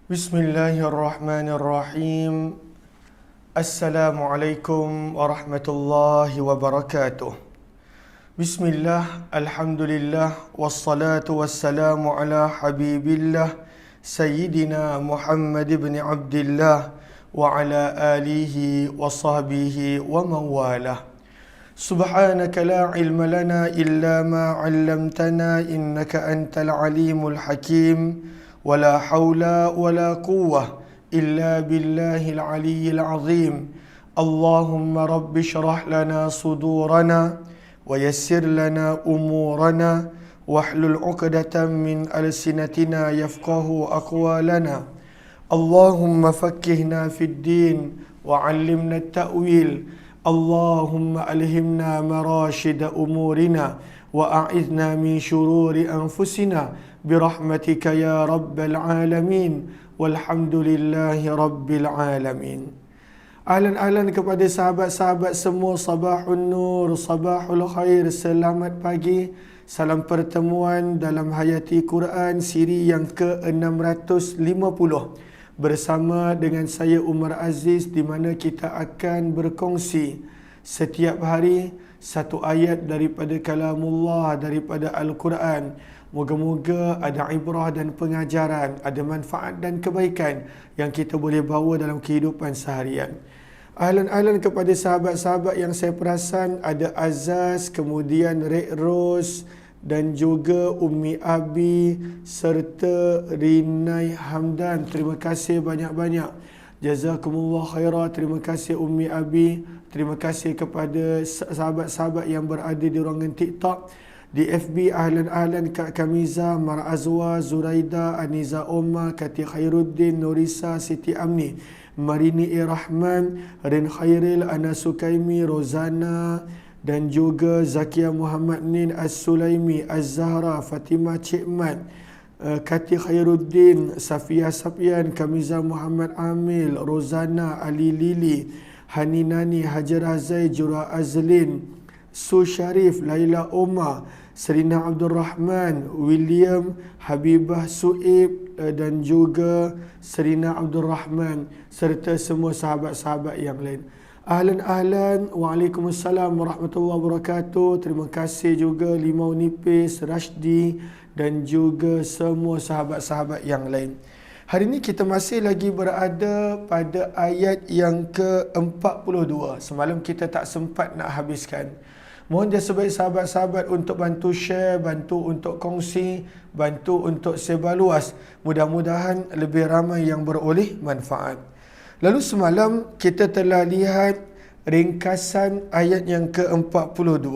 Bismillahirrahmanirrahim. Assalamualaikum warahmatullahi wabarakatuh. Bismillah, alhamdulillah, wassalatu wassalamu ala habibillah Sayyidina Muhammad ibn Abdillah wa ala alihi wa sahbihi wa mawalah. Subhanaka la ilma lana illa ma 'allamtana innaka antal alimul hakim. ولا حول ولا قوة إلا بالله العلي العظيم. اللهم رب اشرح لنا صدورنا ويسر لنا أمورنا واحلل عقدة من ألسنتنا يفقه أقوالنا. اللهم فقهنا في الدين وعلمنا التأويل. اللهم ألهمنا مراشد أمورنا وأعذنا من شرور أنفسنا برحمتك يا رب العالمين والحمد لله رب العالمين. Ahlan kepada sahabat-sahabat semua, sabahun nur, sabahul khair, selamat pagi. Salam pertemuan dalam Hayati Quran siri yang ke-650 bersama dengan saya Umar Aziz, di mana kita akan berkongsi setiap hari satu ayat daripada kalamullah, daripada Al-Quran. Moga-moga ada ibrah dan pengajaran, ada manfaat dan kebaikan yang kita boleh bawa dalam kehidupan seharian. Ahlan kepada sahabat-sahabat yang saya perasan, ada Azaz, kemudian Red Rose dan juga Ummi Abi serta Rinai Hamdan. Terima kasih banyak-banyak. Jazakumullah khairah. Terima kasih Ummi Abi. Terima kasih kepada sahabat-sahabat yang berada di ruangan TikTok. Di FB, ahlan Kak Kamiza, Mar Azwa, Zuraida, Aniza Omar, Kati Khairuddin, Norisa, Siti Amni, Marini Rahman, Rin Khairil, Ana Sukaimi, Rozana dan juga Zakia Muhammad Nin, As-Sulaimi, Az-Zahra, Fatimah Cikmat, Kati Khairuddin, Safia Sapian, Kamiza Muhammad Amil, Rozana, Ali Lili, Haninani, Hajar Azai, Jura Azlin, Su Sharif, Laila Omar, Serina Abdul Rahman, William, Habibah Suib dan juga Serina Abdul Rahman serta semua sahabat-sahabat yang lain. Ahlan, waalaikumsalam warahmatullahi wabarakatuh. Terima kasih juga Limau Nipis, Rashdi dan juga semua sahabat-sahabat yang lain. Hari ini kita masih lagi berada pada ayat yang ke-42. Semalam kita tak sempat nak habiskan. Mohon jasa baik sahabat-sahabat untuk bantu share, bantu untuk kongsi, bantu untuk sebar luas. Mudah-mudahan lebih ramai yang beroleh manfaat. Lalu semalam kita telah lihat ringkasan ayat yang ke-42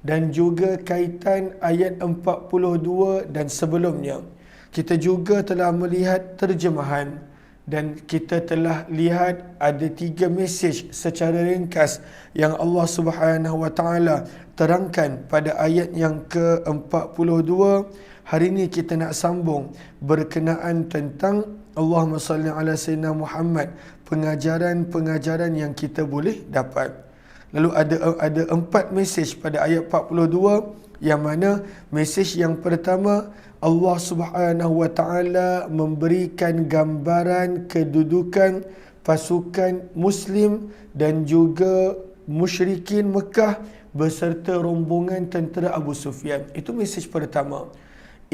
dan juga kaitan ayat 42 dan sebelumnya. Kita juga telah melihat terjemahan dan kita telah lihat ada 3 mesej secara ringkas yang Allah Subhanahu Wa Taala terangkan pada ayat yang ke-42. Hari ini kita nak sambung berkenaan tentang Allahumma salli ala sayyidina Muhammad, pengajaran-pengajaran yang kita boleh dapat. Lalu ada 4 mesej pada ayat 42, yang mana mesej yang pertama, Allah Subhanahu Wa Taala memberikan gambaran kedudukan pasukan Muslim dan juga musyrikin Mekah beserta rombongan tentera Abu Sufyan. Itu mesej pertama.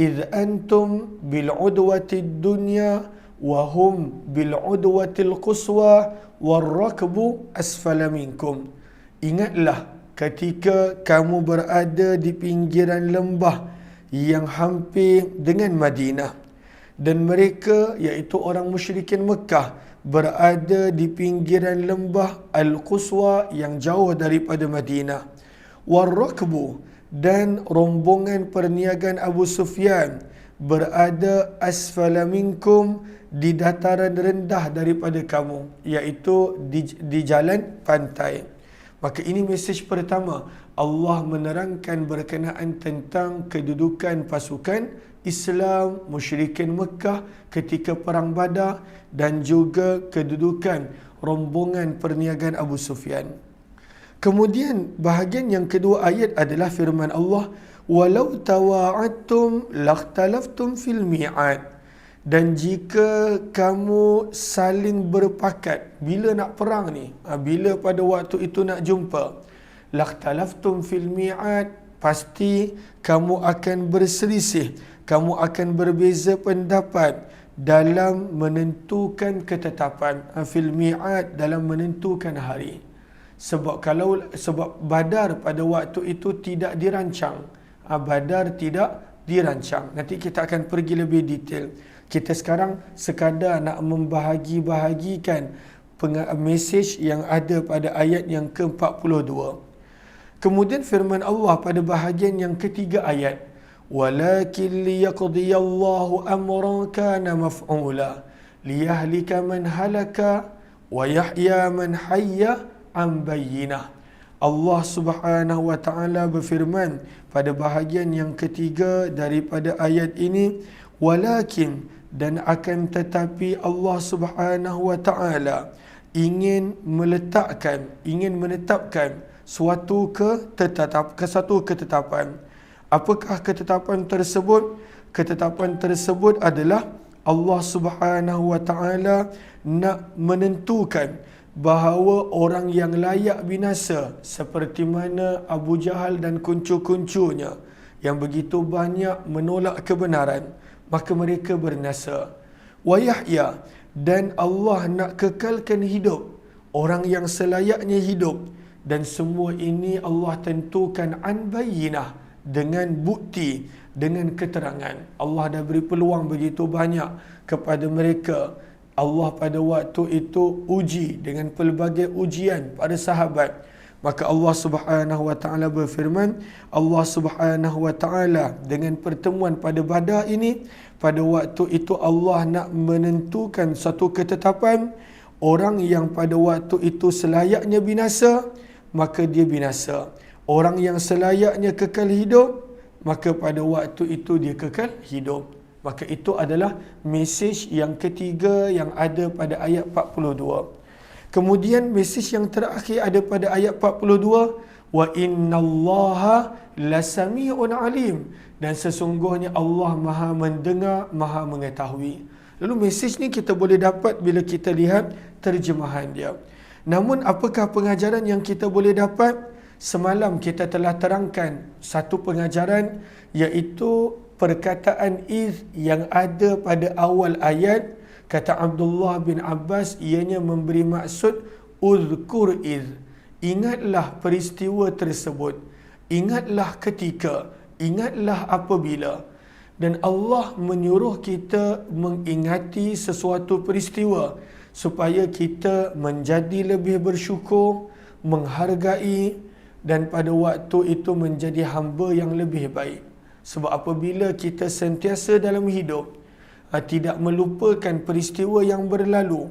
Idh antum bil udwatid dunya wa hum bil udwatil quswa war rakbu asfala minkum. Ingatlah ketika kamu berada di pinggiran lembah yang hampir dengan Madinah, dan mereka iaitu orang musyrikin Mekah berada di pinggiran lembah Al-Quswa yang jauh daripada Madinah. War-rakbu, dan rombongan perniagaan Abu Sufyan berada asfala minkum, di dataran rendah daripada kamu, iaitu di jalan pantai. Maka ini mesej pertama. Allah menerangkan berkenaan tentang kedudukan pasukan Islam musyrikin Mekah ketika perang Badar dan juga kedudukan rombongan perniagaan Abu Sufyan. Kemudian bahagian yang kedua ayat adalah firman Allah, walau tawa'adtum lakhtalaftum fil mi'ad. Dan jika kamu saling berpakat, bila nak perang ni, bila pada waktu itu nak jumpa, lakhtalaftum fil mi'ad, pasti kamu akan berselisih, kamu akan berbeza pendapat dalam menentukan ketetapan, fil mi'ad, dalam menentukan hari. Sebab Badar pada waktu itu tidak dirancang. Badar tidak dirancang. Nanti kita akan pergi lebih detail. Kita sekarang sekadar nak membahagi-bahagikan mesej yang ada pada ayat yang ke-42. Kemudian firman Allah pada bahagian yang ketiga ayat, walakin liyaqdiyallahu amran kana maf'ula liyahlika man halaka wa yahya man hayya an bayyinah. Allah Subhanahu wa taala berfirman pada bahagian yang ketiga daripada ayat ini, walakin, dan akan tetapi Allah Subhanahu wa taala ingin menetapkan suatu ketetapan. Apakah ketetapan tersebut? Ketetapan tersebut adalah Allah Subhanahu wa taala nak menentukan bahawa orang yang layak binasa seperti mana Abu Jahal dan kuncu-kuncunya yang begitu banyak menolak kebenaran, maka mereka binasa. Wa Yahya, dan Allah nak kekalkan hidup orang yang selayaknya hidup, dan semua ini Allah tentukan an bayyinah, dengan bukti, dengan keterangan. Allah dah beri peluang begitu banyak kepada mereka. Allah pada waktu itu uji dengan pelbagai ujian pada sahabat. Maka Allah Subhanahu wa taala berfirman, Allah Subhanahu wa taala dengan pertemuan pada Badar ini, pada waktu itu Allah nak menentukan satu ketetapan, orang yang pada waktu itu selayaknya binasa, maka dia binasa. Orang yang selayaknya kekal hidup, maka pada waktu itu dia kekal hidup. Maka itu adalah mesej yang ketiga yang ada pada ayat 42. Kemudian mesej yang terakhir ada pada ayat 42, wa innallaha lasami'un alim, dan sesungguhnya Allah Maha mendengar, Maha mengetahui. Lalu mesej ni kita boleh dapat bila kita lihat terjemahan dia. Namun apakah pengajaran yang kita boleh dapat? Semalam kita telah terangkan satu pengajaran, iaitu perkataan iz yang ada pada awal ayat. Kata Abdullah bin Abbas, ianya memberi maksud uzkur iz, ingatlah peristiwa tersebut, ingatlah ketika, ingatlah apabila. Dan Allah menyuruh kita mengingati sesuatu peristiwa supaya kita menjadi lebih bersyukur, menghargai, dan pada waktu itu menjadi hamba yang lebih baik. Sebab apabila kita sentiasa dalam hidup tidak melupakan peristiwa yang berlalu,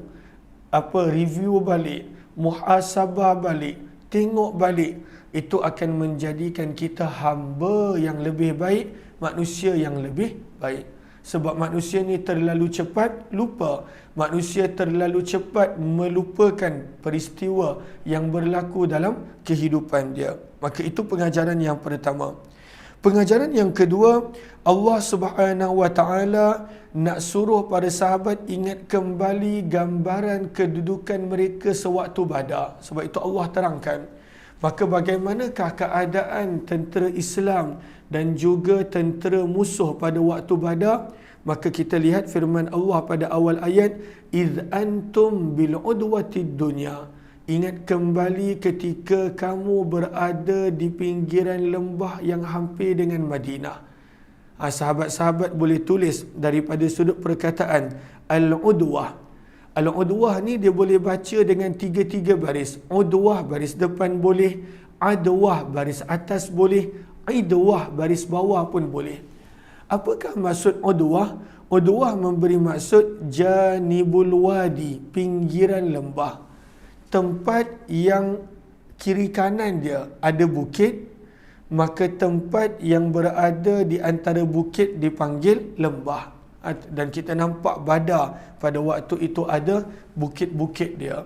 review balik, muhasabah balik, tengok balik, itu akan menjadikan kita hamba yang lebih baik, manusia yang lebih baik. Sebab manusia ni terlalu cepat lupa, manusia terlalu cepat melupakan peristiwa yang berlaku dalam kehidupan dia. Maka itu pengajaran yang pertama. Pengajaran yang kedua, Allah Subhanahu wa taala nak suruh para sahabat ingat kembali gambaran kedudukan mereka sewaktu Badar. Sebab itu Allah terangkan, maka bagaimanakah keadaan tentera Islam dan juga tentera musuh pada waktu Badar? Maka kita lihat firman Allah pada awal ayat, iz antum bil udwatid dunya, ingat kembali ketika kamu berada di pinggiran lembah yang hampir dengan Madinah. Sahabat-sahabat boleh tulis daripada sudut perkataan al-udwah. Al-udwah ni dia boleh baca dengan tiga-tiga baris. Udwah baris depan boleh, adwah baris atas boleh, idwah baris bawah pun boleh. Apakah maksud udwah? Udwah memberi maksud janibul wadi, pinggiran lembah. Tempat yang kiri kanan dia ada bukit, maka tempat yang berada di antara bukit dipanggil lembah. Dan kita nampak Badar pada waktu itu ada bukit-bukit dia.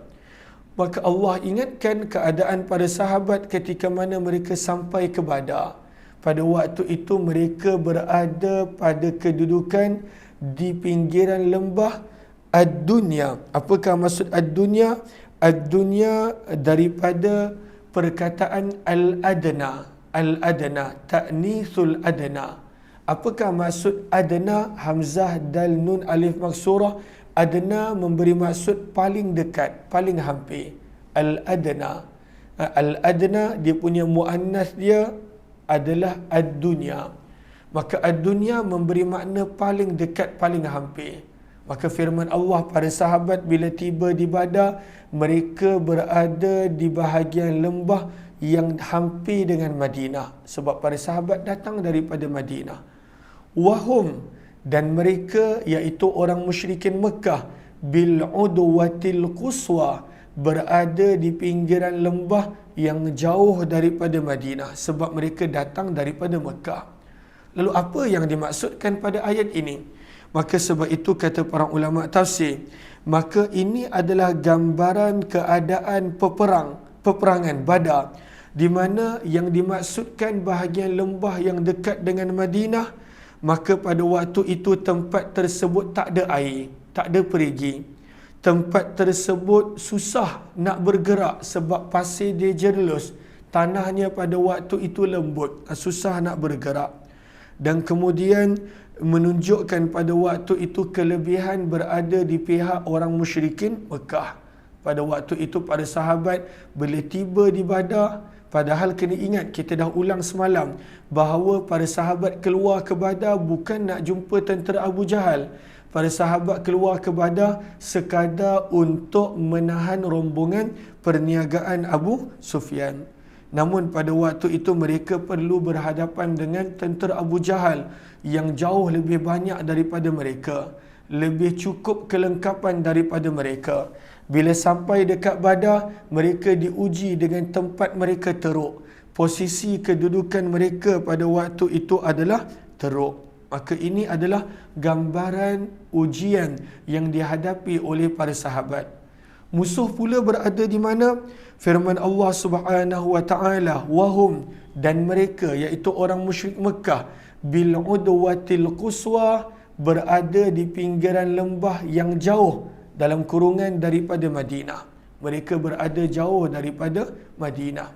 Maka Allah ingatkan keadaan para sahabat ketika mana mereka sampai ke Badar. Pada waktu itu mereka berada pada kedudukan di pinggiran lembah ad-dunya. Apakah maksud ad-dunya? Ad-dunya daripada perkataan al-adna. Al-adna, ta'nithul adna. Apakah maksud adna? Hamzah, dal, nun, alif maksurah. Adna memberi maksud paling dekat, paling hampir. Al-adna. Al-adna, dia punya muannas dia adalah ad-dunya. Maka ad-dunya memberi makna paling dekat, paling hampir. Maka firman Allah, para sahabat bila tiba di Badar, mereka berada di bahagian lembah yang hampir dengan Madinah. Sebab para sahabat datang daripada Madinah. Wahum, dan mereka iaitu orang musyrikin Mekah, bil udwatil quswa, berada di pinggiran lembah yang jauh daripada Madinah. Sebab mereka datang daripada Mekah. Lalu apa yang dimaksudkan pada ayat ini? Maka sebab itu kata para ulama tafsir, maka ini adalah gambaran keadaan peperangan Badar, di mana yang dimaksudkan bahagian lembah yang dekat dengan Madinah. Maka pada waktu itu tempat tersebut tak ada air, tak ada perigi. Tempat tersebut susah nak bergerak sebab pasir dia jerlus. Tanahnya pada waktu itu lembut, susah nak bergerak. Dan kemudian menunjukkan pada waktu itu kelebihan berada di pihak orang musyrikin Mekah. Pada waktu itu para sahabat bila tiba di Badar, padahal kena ingat, kita dah ulang semalam, bahawa para sahabat keluar ke Badar bukan nak jumpa tentera Abu Jahal. Para sahabat keluar ke Badar sekadar untuk menahan rombongan perniagaan Abu Sufyan. Namun pada waktu itu mereka perlu berhadapan dengan tentera Abu Jahal yang jauh lebih banyak daripada mereka, lebih cukup kelengkapan daripada mereka. Bila sampai dekat Badar, mereka diuji dengan tempat mereka teruk. Posisi kedudukan mereka pada waktu itu adalah teruk. Maka ini adalah gambaran ujian yang dihadapi oleh para sahabat. Musuh pula berada di mana? Firman Allah Subhanahu wa taala, wahum, dan mereka iaitu orang musyrik Mekah, bil udwatil quswa, berada di pinggiran lembah yang jauh dalam kurungan daripada Madinah. Mereka berada jauh daripada Madinah.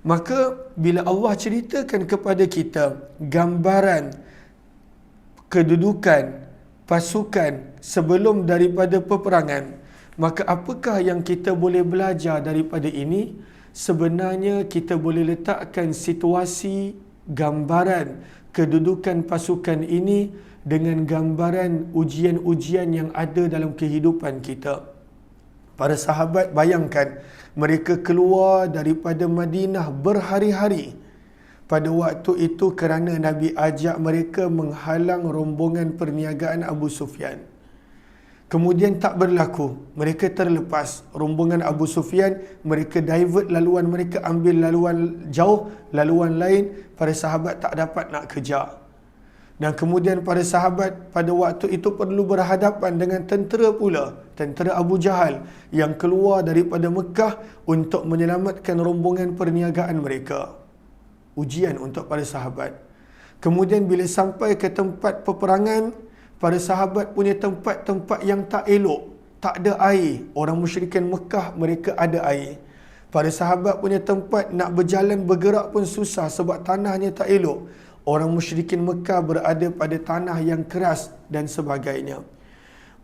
Maka bila Allah ceritakan kepada kita gambaran kedudukan pasukan sebelum daripada peperangan, maka apakah yang kita boleh belajar daripada ini? Sebenarnya kita boleh letakkan situasi gambaran kedudukan pasukan ini dengan gambaran ujian-ujian yang ada dalam kehidupan kita. Para sahabat bayangkan, mereka keluar daripada Madinah berhari-hari pada waktu itu kerana Nabi ajak mereka menghalang rombongan perniagaan Abu Sufyan. Kemudian tak berlaku, mereka terlepas rombongan Abu Sufyan, mereka divert laluan mereka, ambil laluan jauh, laluan lain, para sahabat tak dapat nak kejar. Dan kemudian para sahabat pada waktu itu perlu berhadapan dengan tentera pula, tentera Abu Jahal yang keluar daripada Mekah untuk menyelamatkan rombongan perniagaan mereka. Ujian untuk para sahabat. Kemudian bila sampai ke tempat peperangan, para sahabat punya tempat-tempat yang tak elok, tak ada air. Orang musyrikin Mekah mereka ada air. Para sahabat punya tempat nak berjalan bergerak pun susah sebab tanahnya tak elok. Orang musyrikin Mekah berada pada tanah yang keras dan sebagainya.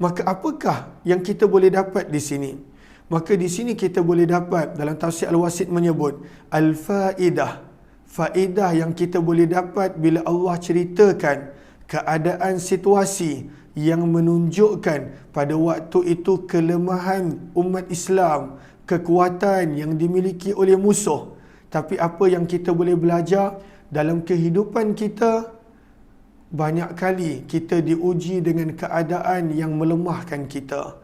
Maka apakah yang kita boleh dapat di sini? Maka di sini kita boleh dapat, dalam tafsir Al-Wasit menyebut, al-faidah. Faedah yang kita boleh dapat bila Allah ceritakan keadaan situasi yang menunjukkan pada waktu itu kelemahan umat Islam, kekuatan yang dimiliki oleh musuh. Tapi apa yang kita boleh belajar dalam kehidupan kita, banyak kali kita diuji dengan keadaan yang melemahkan kita.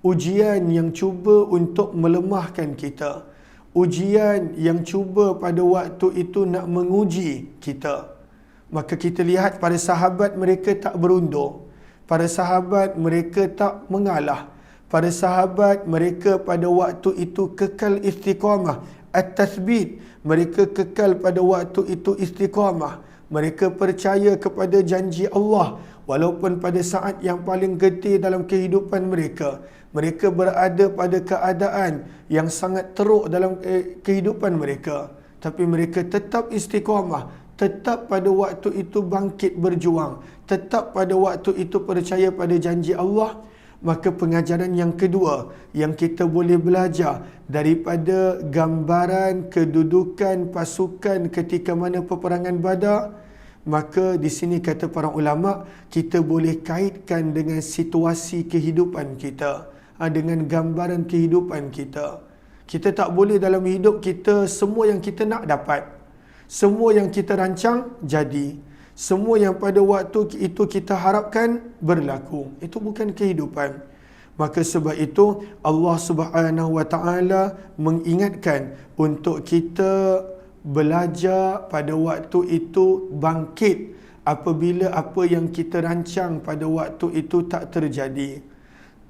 Ujian yang cuba untuk melemahkan kita. Ujian yang cuba pada waktu itu nak menguji kita. Maka kita lihat para sahabat mereka tak berundur. Para sahabat mereka tak mengalah. Para sahabat mereka pada waktu itu kekal istiqamah. At-tathbit. Mereka kekal pada waktu itu istiqamah. Mereka percaya kepada janji Allah. walaupun pada saat yang paling getih dalam kehidupan mereka, mereka berada pada keadaan yang sangat teruk dalam kehidupan mereka, tapi mereka tetap istiqamah, tetap pada waktu itu bangkit berjuang, tetap pada waktu itu percaya pada janji Allah. Maka pengajaran yang kedua yang kita boleh belajar daripada gambaran kedudukan pasukan ketika mana peperangan Badar, maka di sini kata para ulama, kita boleh kaitkan dengan situasi kehidupan kita, dengan gambaran kehidupan kita. Kita tak boleh dalam hidup kita semua yang kita nak dapat, semua yang kita rancang jadi, semua yang pada waktu itu kita harapkan berlaku. Itu bukan kehidupan. Maka sebab itu Allah Subhanahu Wa Taala mengingatkan untuk kita belajar pada waktu itu bangkit apabila apa yang kita rancang pada waktu itu tak terjadi.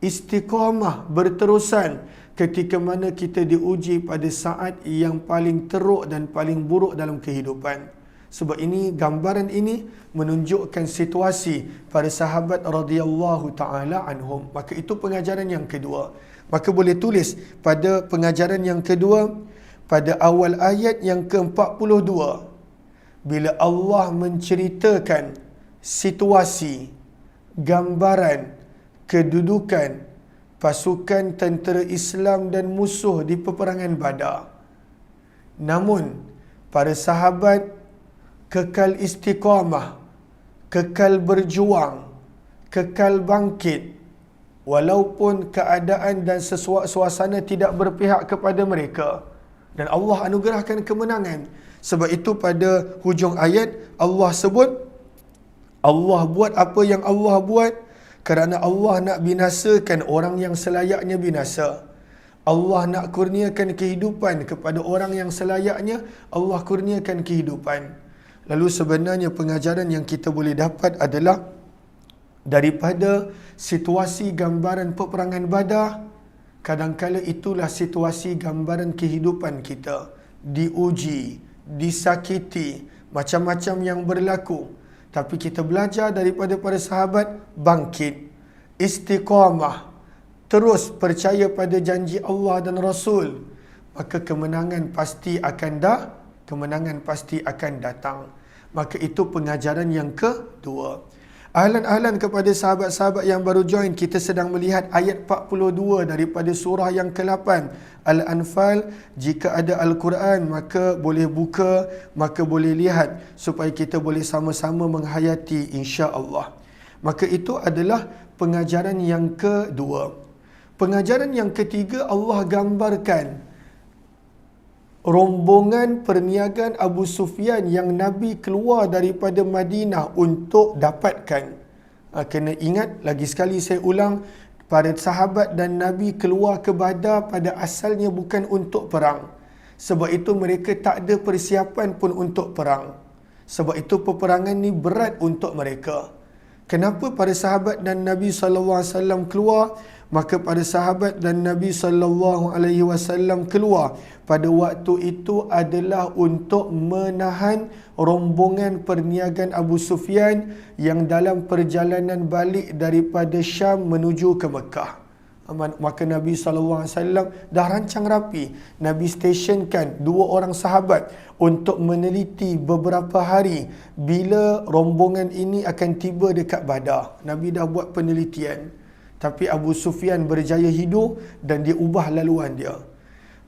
Istiqamah berterusan ketika mana kita diuji pada saat yang paling teruk dan paling buruk dalam kehidupan. Sebab ini, gambaran ini menunjukkan situasi para sahabat radhiyallahu taala anhum. Maka itu pengajaran yang kedua. Maka boleh tulis pada pengajaran yang kedua, pada awal ayat yang ke-42, bila Allah menceritakan situasi, gambaran, kedudukan pasukan tentera Islam dan musuh di peperangan Badar. Namun, para sahabat kekal istiqamah, kekal berjuang, kekal bangkit, walaupun keadaan dan suasana tidak berpihak kepada mereka. Dan Allah anugerahkan kemenangan. Sebab itu pada hujung ayat, Allah sebut, Allah buat apa yang Allah buat kerana Allah nak binasakan orang yang selayaknya binasa. Allah nak kurniakan kehidupan kepada orang yang selayaknya Allah kurniakan kehidupan. Lalu sebenarnya pengajaran yang kita boleh dapat adalah daripada situasi gambaran peperangan Badar, kadangkala itulah situasi gambaran kehidupan kita. Diuji, disakiti, macam-macam yang berlaku. Tapi kita belajar daripada para sahabat, bangkit, istiqamah, terus percaya pada janji Allah dan Rasul. Maka kemenangan pasti akan datang. Maka itu pengajaran yang kedua. Ahlan-ahlan kepada sahabat-sahabat yang baru join, kita sedang melihat ayat 42 daripada surah yang ke-8 Al-Anfal. Jika ada Al-Quran, maka boleh buka, maka boleh lihat supaya kita boleh sama-sama menghayati insya-Allah. Maka itu adalah pengajaran yang kedua. Pengajaran yang ketiga, Allah gambarkan rombongan perniagaan Abu Sufyan yang Nabi keluar daripada Madinah untuk dapatkan. Kena ingat, lagi sekali saya ulang, para sahabat dan Nabi keluar ke Badar pada asalnya bukan untuk perang. Sebab itu mereka tak ada persiapan pun untuk perang. Sebab itu peperangan ni berat untuk mereka. Kenapa para sahabat dan Nabi SAW keluar? Maka para sahabat dan Nabi SAW keluar pada waktu itu adalah untuk menahan rombongan perniagaan Abu Sufyan yang dalam perjalanan balik daripada Syam menuju ke Mekah. Maka Nabi SAW dah rancang rapi. Nabi stationkan 2 orang sahabat untuk meneliti beberapa hari bila rombongan ini akan tiba dekat Badar. Nabi dah buat penelitian. Tapi Abu Sufyan berjaya hidup dan dia ubah laluan dia.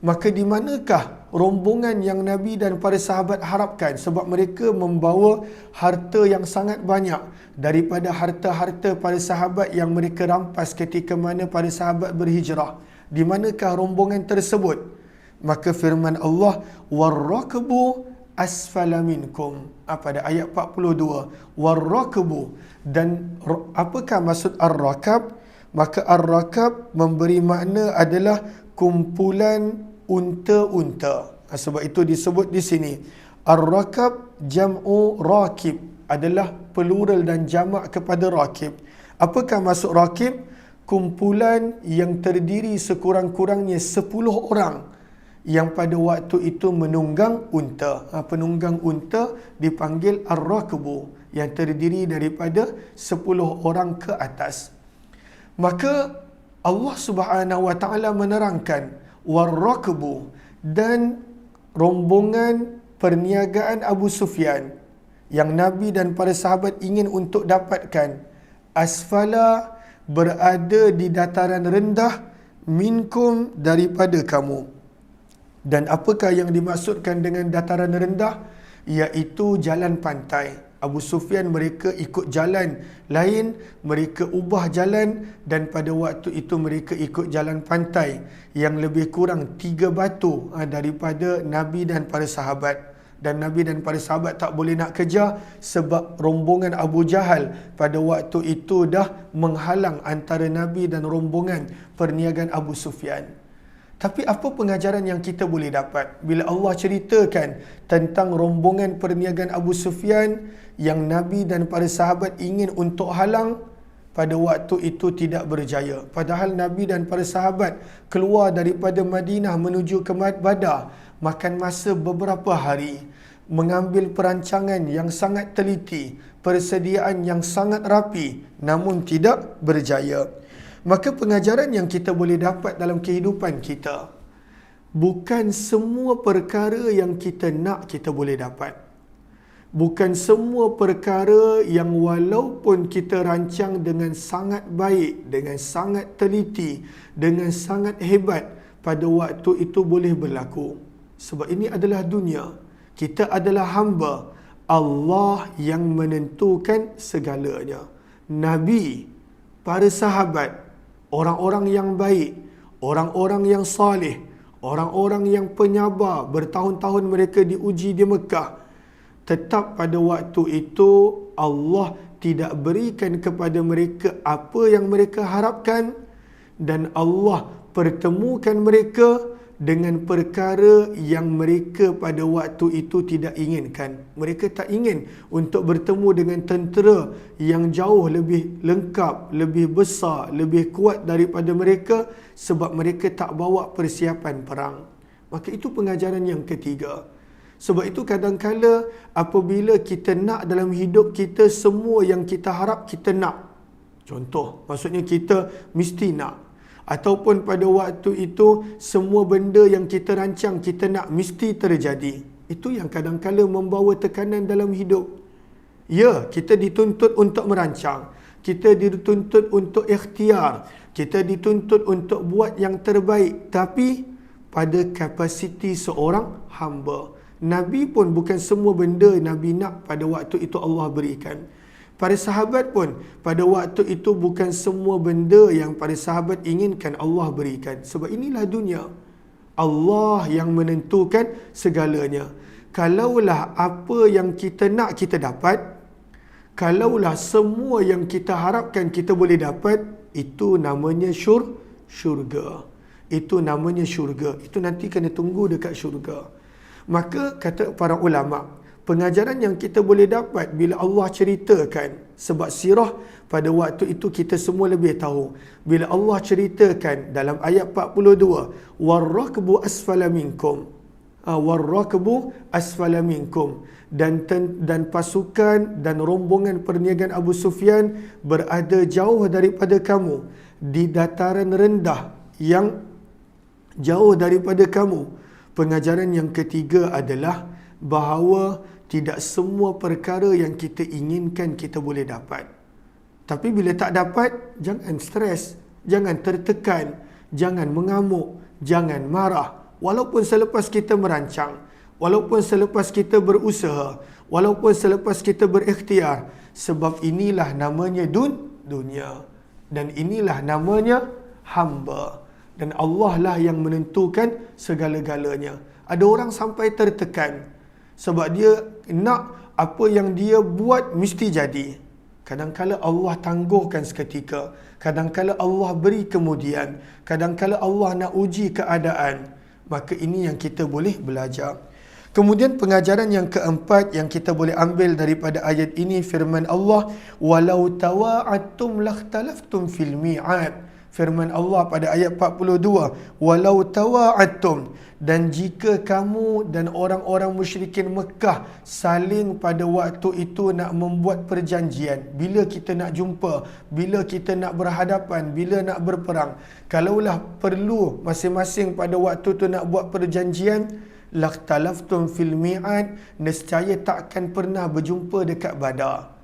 Maka di manakah rombongan yang Nabi dan para sahabat harapkan? Sebab mereka membawa harta yang sangat banyak daripada harta-harta para sahabat yang mereka rampas ketika mana para sahabat berhijrah. Di manakah rombongan tersebut? Maka firman Allah, warrakbu asfala minkum. Pada ayat 42, warrakbu. Dan apakah maksud ar-rakab? Maka ar-rakab memberi makna adalah kumpulan unta-unta. Sebab itu disebut di sini ar-rakab jam'u rakib, adalah plural dan jamak kepada rakib. Apakah maksud rakib? Kumpulan yang terdiri sekurang-kurangnya 10 orang yang pada waktu itu menunggang unta. Penunggang unta dipanggil ar-rakbu. yang terdiri daripada 10 orang ke atas. Maka Allah Subhanahu wa taala menerangkan warrakbu, dan rombongan perniagaan Abu Sufyan yang Nabi dan para sahabat ingin untuk dapatkan, asfala, berada di dataran rendah, minkum, daripada kamu. Dan apakah yang dimaksudkan dengan dataran rendah? Iaitu jalan pantai. Abu Sufyan mereka ikut jalan lain, mereka ubah jalan, dan pada waktu itu mereka ikut jalan pantai yang lebih kurang 3 batu daripada Nabi dan para sahabat. Dan Nabi dan para sahabat tak boleh nak kejar sebab rombongan Abu Jahal pada waktu itu dah menghalang antara Nabi dan rombongan perniagaan Abu Sufyan. Tapi apa pengajaran yang kita boleh dapat bila Allah ceritakan tentang rombongan perniagaan Abu Sufyan yang Nabi dan para sahabat ingin untuk halang, pada waktu itu tidak berjaya. Padahal Nabi dan para sahabat keluar daripada Madinah menuju ke Badar, makan masa beberapa hari, mengambil perancangan yang sangat teliti, persediaan yang sangat rapi, namun tidak berjaya. Maka pengajaran yang kita boleh dapat dalam kehidupan kita, bukan semua perkara yang kita nak kita boleh dapat. Bukan semua perkara yang walaupun kita rancang dengan sangat baik, dengan sangat teliti, dengan sangat hebat, pada waktu itu boleh berlaku. Sebab ini adalah dunia. Kita adalah hamba. Allah yang menentukan segalanya. Nabi, para sahabat, orang-orang yang baik, orang-orang yang saleh, orang-orang yang penyabar, bertahun-tahun mereka diuji di Mekah. Tetap pada waktu itu Allah tidak berikan kepada mereka apa yang mereka harapkan, dan Allah pertemukan mereka dengan perkara yang mereka pada waktu itu tidak inginkan. Mereka tak ingin untuk bertemu dengan tentera yang jauh lebih lengkap, lebih besar, lebih kuat daripada mereka, sebab mereka tak bawa persiapan perang. Maka itu pengajaran yang ketiga. Sebab itu kadang-kala apabila kita nak dalam hidup kita, semua yang kita harap kita nak. Contoh, maksudnya kita mesti nak. Ataupun pada waktu itu semua benda yang kita rancang kita nak mesti terjadi. Itu yang kadang-kala membawa tekanan dalam hidup. Ya, kita dituntut untuk merancang. Kita dituntut untuk ikhtiar. Kita dituntut untuk buat yang terbaik. Tapi pada kapasiti seorang hamba. Nabi pun bukan semua benda Nabi nak pada waktu itu Allah berikan. Para sahabat pun pada waktu itu bukan semua benda yang para sahabat inginkan Allah berikan. Sebab inilah dunia. Allah yang menentukan segalanya. Kalaulah apa yang kita nak kita dapat, kalaulah semua yang kita harapkan kita boleh dapat, itu namanya syurga. Itu namanya syurga. Itu nanti kena tunggu dekat syurga. Maka kata para ulama, pengajaran yang kita boleh dapat bila Allah ceritakan, sebab sirah pada waktu itu kita semua lebih tahu. Bila Allah ceritakan dalam ayat 42, warrakbu asfala minkum. Warrakbu asfala minkum. Dan pasukan dan rombongan perniagaan Abu Sufyan berada jauh daripada kamu, di dataran rendah yang jauh daripada kamu. Pengajaran yang ketiga adalah bahawa tidak semua perkara yang kita inginkan kita boleh dapat. Tapi bila tak dapat, jangan stres, jangan tertekan, jangan mengamuk, jangan marah. Walaupun selepas kita merancang, walaupun selepas kita berusaha, walaupun selepas kita berikhtiar. Sebab inilah namanya dunia. Dan inilah namanya hamba. Dan Allah lah yang menentukan segala-galanya. Ada orang sampai tertekan sebab dia nak apa yang dia buat mesti jadi. Kadang-kala Allah tangguhkan seketika. Kadang-kala Allah beri kemudian. Kadang-kala Allah nak uji keadaan. Maka ini yang kita boleh belajar. Kemudian pengajaran yang keempat yang kita boleh ambil daripada ayat ini, firman Allah, walau tawa'attum lakhtalaftum fil mi'ad. Firman Allah pada ayat 42, walau tawa'attum, dan jika kamu dan orang-orang musyrikin Mekah saling pada waktu itu nak membuat perjanjian, bila kita nak jumpa, bila kita nak berhadapan, bila nak berperang, kalaulah perlu masing-masing pada waktu tu nak buat perjanjian, lakhtalaftum fil mi'ad, nescaya takkan pernah berjumpa dekat Badar.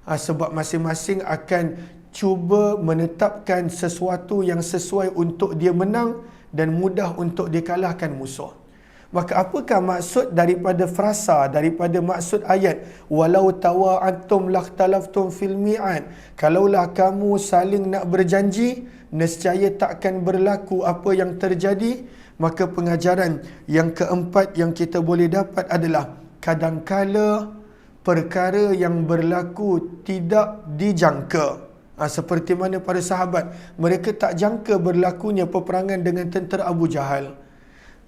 Sebab masing-masing akan cuba menetapkan sesuatu yang sesuai untuk dia menang dan mudah untuk dia kalahkan musuh. Maka apakah maksud daripada frasa, daripada maksud ayat walau tawa'attum lakhtalaftum fil mi'ad, kalaulah kamu saling nak berjanji, nescaya takkan berlaku apa yang terjadi. Maka pengajaran yang keempat yang kita boleh dapat adalah kadangkala perkara yang berlaku tidak dijangka. Seperti mana para sahabat, mereka tak jangka berlakunya peperangan dengan tentera Abu Jahal.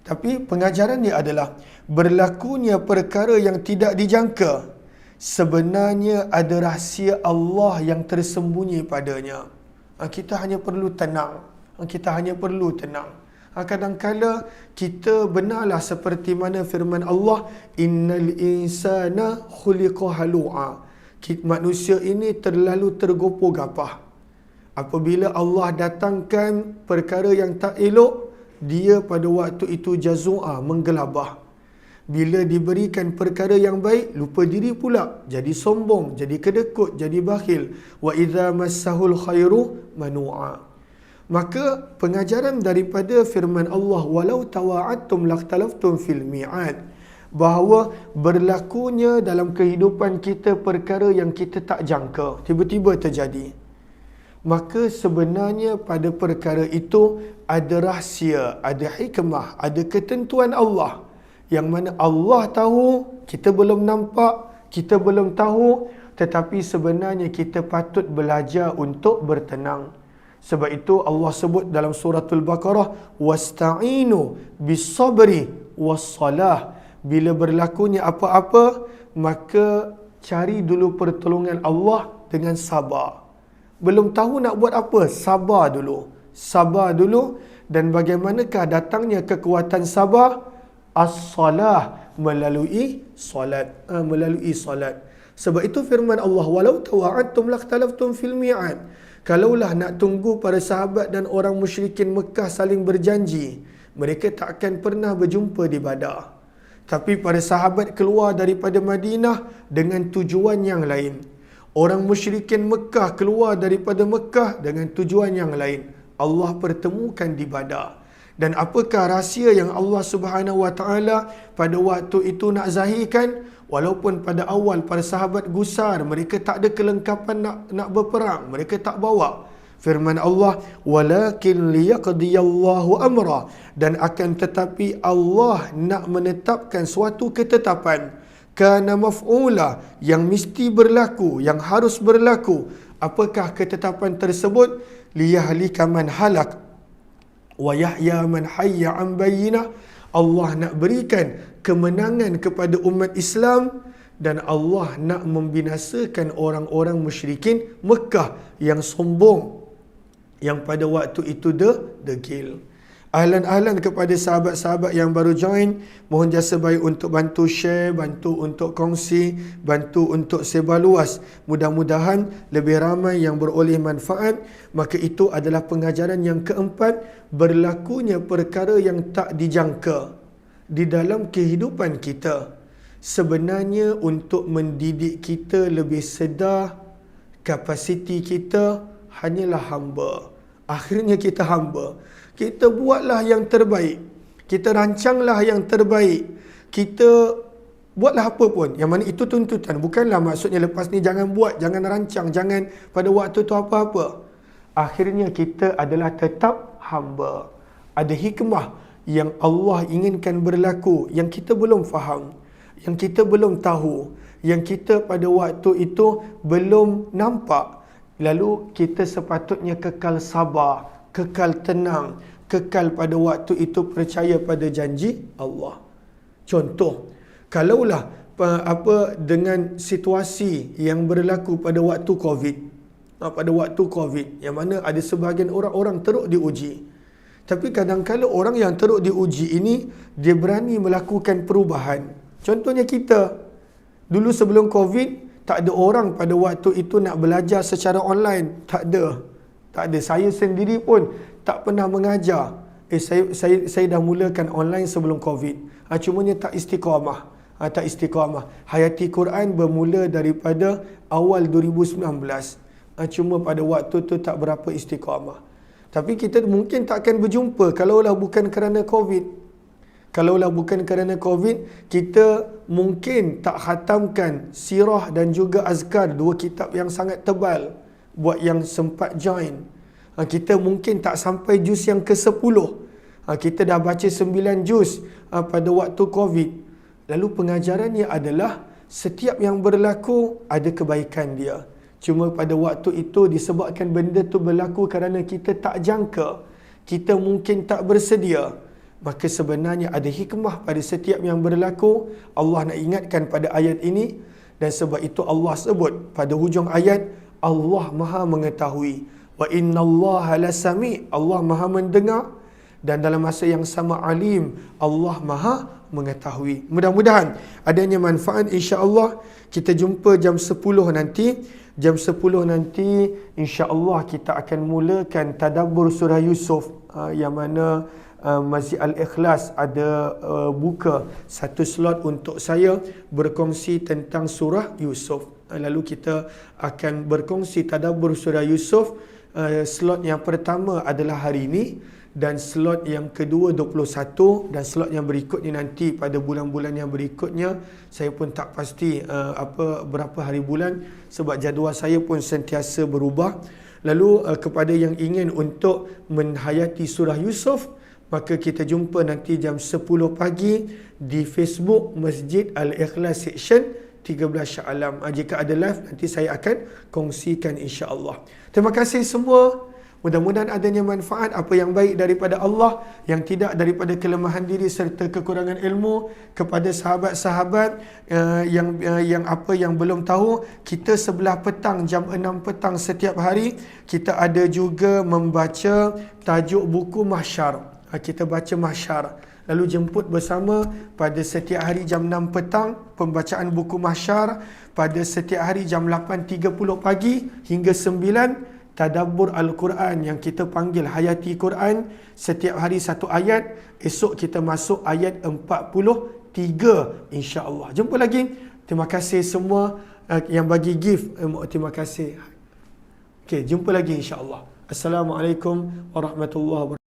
Tapi pengajarannya adalah berlakunya perkara yang tidak dijangka sebenarnya ada rahsia Allah yang tersembunyi padanya. Kita hanya perlu tenang. Kadang-kala kita benarlah seperti mana firman Allah, innal insana khuliqa halu'a. Manusia ini terlalu tergopoh-gapah. Apabila Allah datangkan perkara yang tak elok, dia pada waktu itu jazu'a, menggelabah. Bila diberikan perkara yang baik, lupa diri pula, jadi sombong, jadi kedekut, jadi bakhil. Wa idza massahul khairu manu'a. Maka pengajaran daripada firman Allah walau tawa'attum lakhtalaftum fil mi'ad, bahawa berlakunya dalam kehidupan kita perkara yang kita tak jangka, tiba-tiba terjadi. Maka sebenarnya pada perkara itu ada rahsia, ada hikmah, ada ketentuan Allah. Yang mana Allah tahu, kita belum nampak, kita belum tahu, tetapi sebenarnya kita patut belajar untuk bertenang. Sebab itu Allah sebut dalam suratul Baqarah, wasta'inu bis-sabri was-salah. Bila berlakunya apa-apa, maka cari dulu pertolongan Allah dengan sabar. Belum tahu nak buat apa, sabar dulu. Dan bagaimanakah datangnya kekuatan sabar? As-salah, melalui solat. Sebab itu firman Allah, walau tawa'attum lakhtalaftum fil mi'ad. Kalaulah nak tunggu para sahabat dan orang musyrikin Mekah saling berjanji, mereka takkan pernah berjumpa di Badar. Tapi para sahabat keluar daripada Madinah dengan tujuan yang lain. Orang musyrikin Mekah keluar daripada Mekah dengan tujuan yang lain. Allah pertemukan di Badar. Dan apakah rahsia yang Allah Subhanahu Wa Taala pada waktu itu nak zahirkan? Walaupun pada awal para sahabat gusar, mereka tak ada kelengkapan nak berperang, mereka tak bawa. Firman Allah, walakin liyaqdiyallahu amra, dan akan tetapi Allah nak menetapkan suatu ketetapan, kana maf'ula, yang mesti berlaku, yang harus berlaku. Apakah ketetapan tersebut? Liyahlika man halak wa yahya man hayya an bayyinah. Allah nak berikan kemenangan kepada umat Islam, dan Allah nak membinasakan orang-orang musyrikin Mekah yang sombong, yang pada waktu itu degil. Ahlan-ahlan kepada sahabat-sahabat yang baru join, mohon jasa baik untuk bantu share, bantu untuk kongsi, bantu untuk sebar luas. Mudah-mudahan lebih ramai yang beroleh manfaat. Maka itu adalah pengajaran yang keempat, berlakunya perkara yang tak dijangka di dalam kehidupan kita. Sebenarnya untuk mendidik kita lebih sedar kapasiti kita hanyalah hamba. Akhirnya kita hamba. Kita buatlah yang terbaik. Kita rancanglah yang terbaik. Kita buatlah apa pun. Yang mana itu tuntutan. Bukanlah maksudnya lepas ni jangan buat, jangan rancang, jangan pada waktu tu apa-apa. Akhirnya kita adalah tetap hamba. Ada hikmah yang Allah inginkan berlaku, yang kita belum faham, yang kita belum tahu, yang kita pada waktu itu belum nampak. Lalu kita sepatutnya kekal sabar, kekal tenang, kekal pada waktu itu percaya pada janji Allah. Contoh, kalaulah dengan situasi yang berlaku pada waktu Covid, pada waktu COVID, yang mana ada sebahagian orang teruk diuji. Tapi kadang-kadang orang yang teruk diuji ini, dia berani melakukan perubahan. Contohnya kita, dulu sebelum COVID, tak ada orang pada waktu itu nak belajar secara online. Tak ada. Saya sendiri pun tak pernah mengajar. Saya dah mulakan online sebelum COVID. Cumanya tak istiqamah. Hayati Quran bermula daripada awal 2019. Cuma pada waktu tu tak berapa istiqamah. Tapi kita mungkin tak akan berjumpa kalaulah bukan kerana COVID. Kita mungkin tak khatamkan sirah dan juga azkar, dua kitab yang sangat tebal buat yang sempat join. Kita mungkin tak sampai juz yang ke-10. Kita dah baca 9 juz pada waktu COVID. Lalu pengajarannya adalah setiap yang berlaku ada kebaikan dia. Cuma pada waktu itu disebabkan benda tu berlaku kerana kita tak jangka, kita mungkin tak bersedia. Maka sebenarnya ada hikmah pada setiap yang berlaku. Allah nak ingatkan pada ayat ini, dan sebab itu Allah sebut pada hujung ayat, Allah Maha mengetahui. Wa innallaha lasami', Allah Maha mendengar, dan dalam masa yang sama alim, Allah Maha mengetahui. Mudah-mudahan adanya manfaat, insya-Allah. Kita jumpa jam 10 nanti. Jam 10 nanti insya-Allah kita akan mulakan tadabbur surah Yusuf, yang mana Masjid Al-Ikhlas ada buka satu slot untuk saya berkongsi tentang surah Yusuf. Lalu kita akan berkongsi tadabbur surah Yusuf. Slot yang pertama adalah hari ini, dan slot yang kedua 21, dan slot yang berikutnya nanti pada bulan-bulan yang berikutnya saya pun tak pasti berapa hari bulan, sebab jadual saya pun sentiasa berubah. Lalu kepada yang ingin untuk menghayati surah Yusuf, maka kita jumpa nanti jam 10 pagi di Facebook Masjid Al-Ikhlas Section 13 Shah Alam. Jika ada live, nanti saya akan kongsikan, insya-Allah. Terima kasih semua. Mudah-mudahan adanya manfaat, apa yang baik daripada Allah, yang tidak daripada kelemahan diri serta kekurangan ilmu. Kepada sahabat-sahabat yang belum tahu, kita sebelah petang, jam 6 petang setiap hari, kita ada juga membaca tajuk buku Mahsyar. Kita baca Mahsyar, lalu jemput bersama pada setiap hari jam 6 petang pembacaan buku Mahsyar. Pada setiap hari jam 8.30 pagi hingga 9 tadabbur Al-Quran yang kita panggil Hayati Quran. Setiap hari satu ayat. Esok kita masuk ayat 43, insya-Allah. Jumpa lagi. Terima kasih semua yang bagi gift. Terima kasih. Okey, jumpa lagi insya-Allah. Assalamualaikum warahmatullahi wabarakatuh.